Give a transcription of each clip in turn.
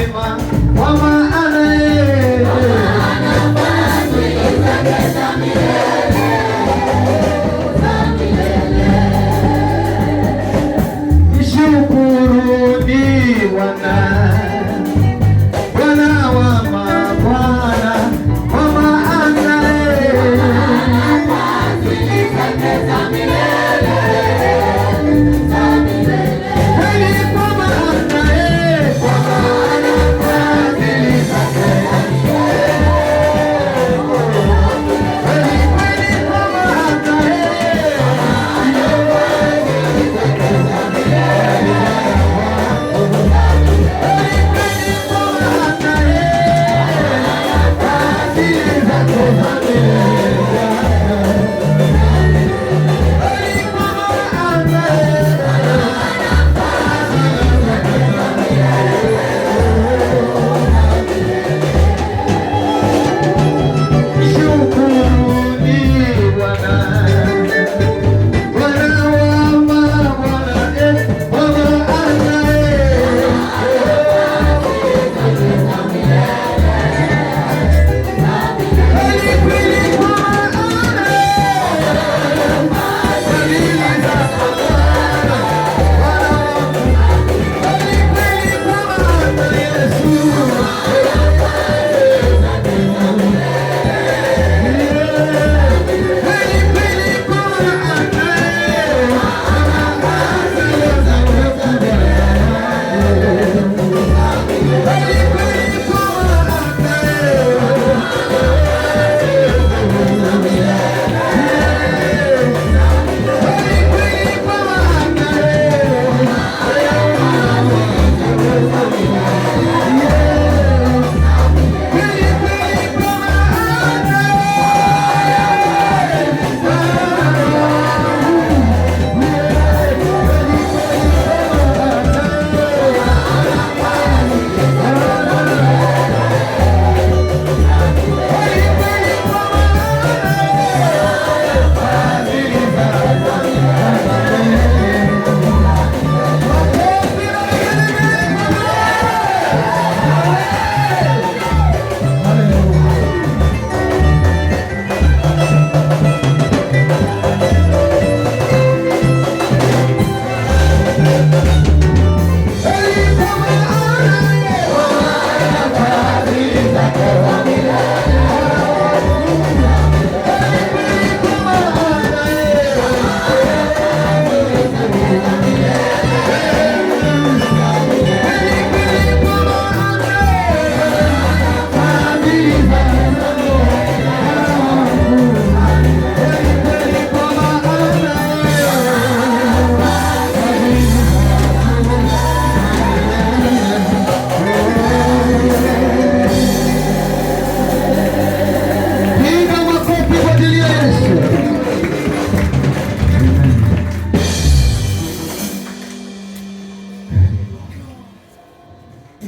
wema, kwa maana yeye fadhili zake za milele, za milele. Mshukuruni Bwana, Bwana wa mabwana, kwa maana yeye fadhili zake za milele, za milele. Kweli kwa maana yeye, kwa maana fadhili zake za milele. Kweli kweli kwa maana yeye, fadhili zake za milele. Kweli kweli kwa maana yeye, fadhili zake za milele.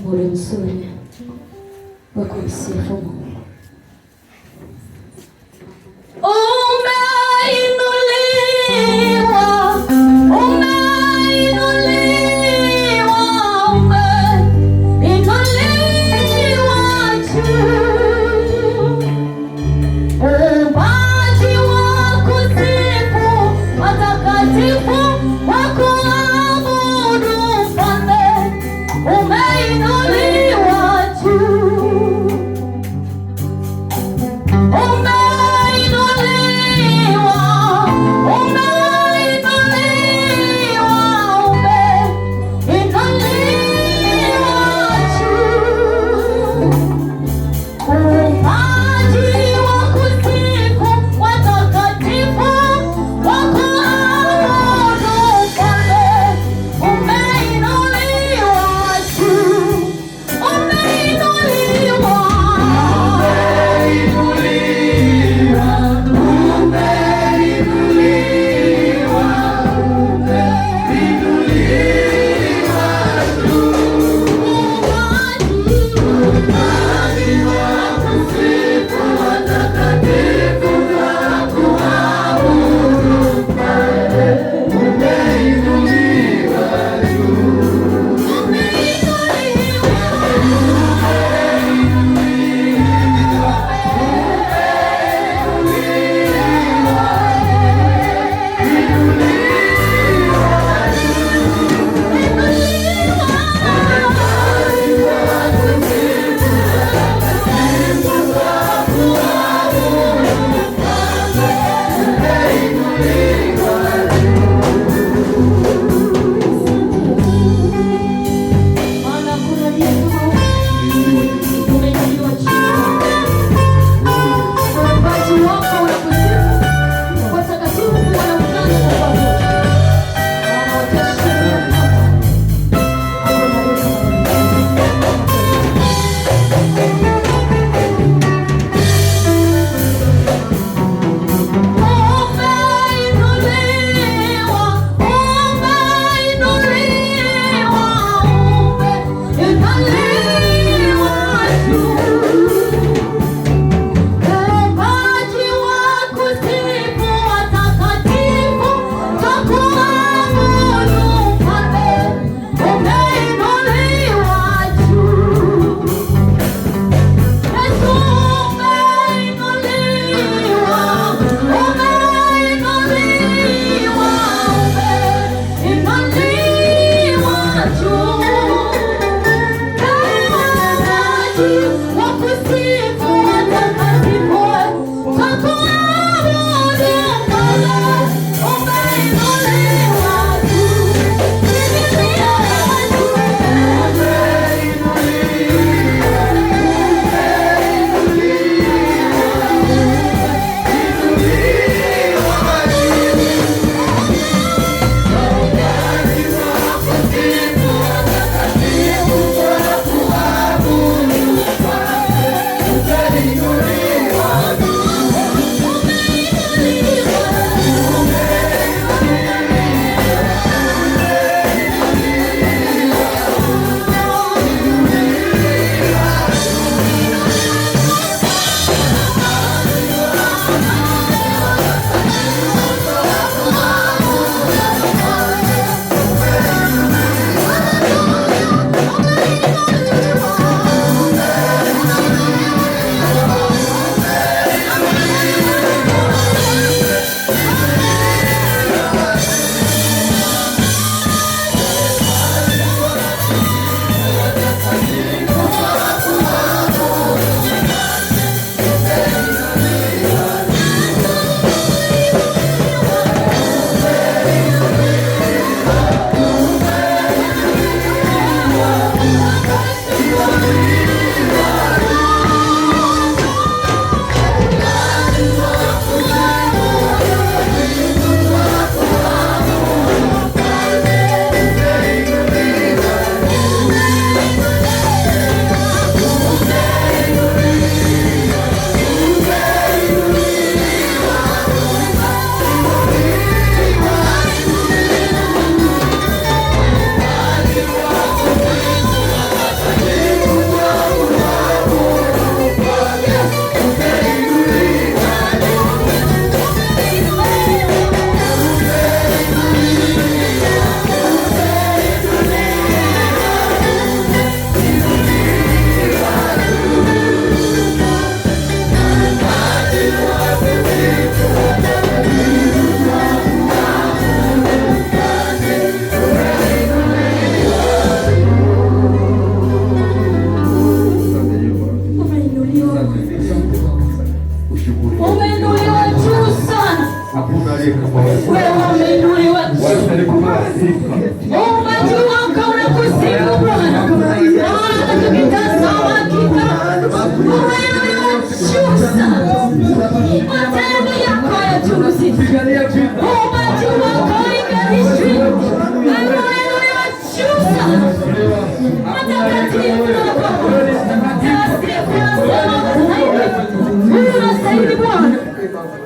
Ule mzuri wa kumsifu Mungu.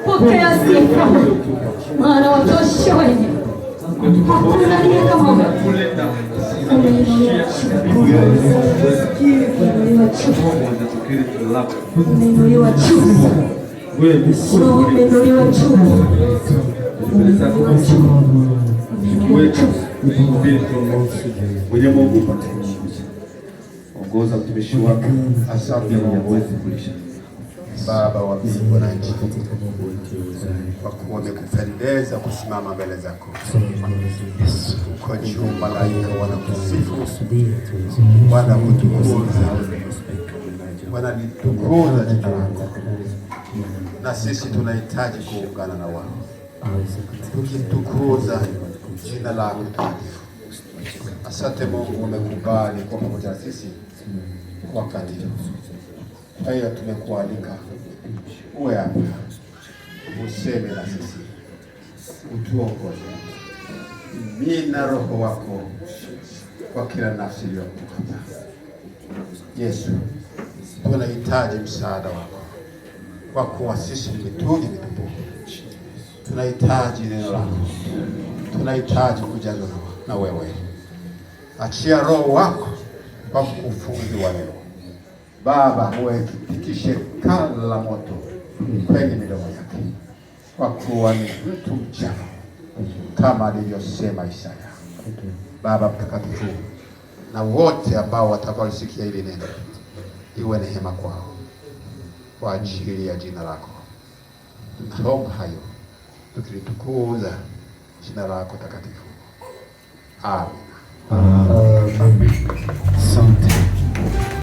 Pokea sifa, maana watosha wenye. Hakuna aliye kama wewe. Umeinuliwa juu. Umeinuliwa juu. Umeinuliwa juu. Mwenye Mungu ongoza mtumishi wako. Asante Mungu wetu kulisha Baba wa mbingu na nchi, kwa kuwa umekupendeza kusimama mbele zako. Kwa juu malaika wanakusifu, wanakutukuza, wanalitukuza jina lako, na sisi tunahitaji kuungana na wao tukitukuza jina lako takatifu. Asante Mungu, umekubali kwa pamoja na sisi wakati huu. Kwa hiyo tumekualika uwe hapa, useme na sisi, utuongoze. Mimina Roho wako kwa kila nafsi iliyoko hapa. Yesu, tunahitaji msaada wako, kwa kuwa sisi ni mitume mitupu. Tunahitaji neno lako, tunahitaji kujazwa na wewe. Achia Roho wako kwa ufunzi wa leo Baba, upitishe kala la moto kwenye midomo yake, kwa kuwa ni mtu mchafu kama alivyosema Isaya. Baba mtakatifu, na wote ambao watakaolisikia hili neno, iwe neema kwao kwa ajili ya jina lako. Tunaomba hayo tukilitukuza jina lako takatifu. Amen.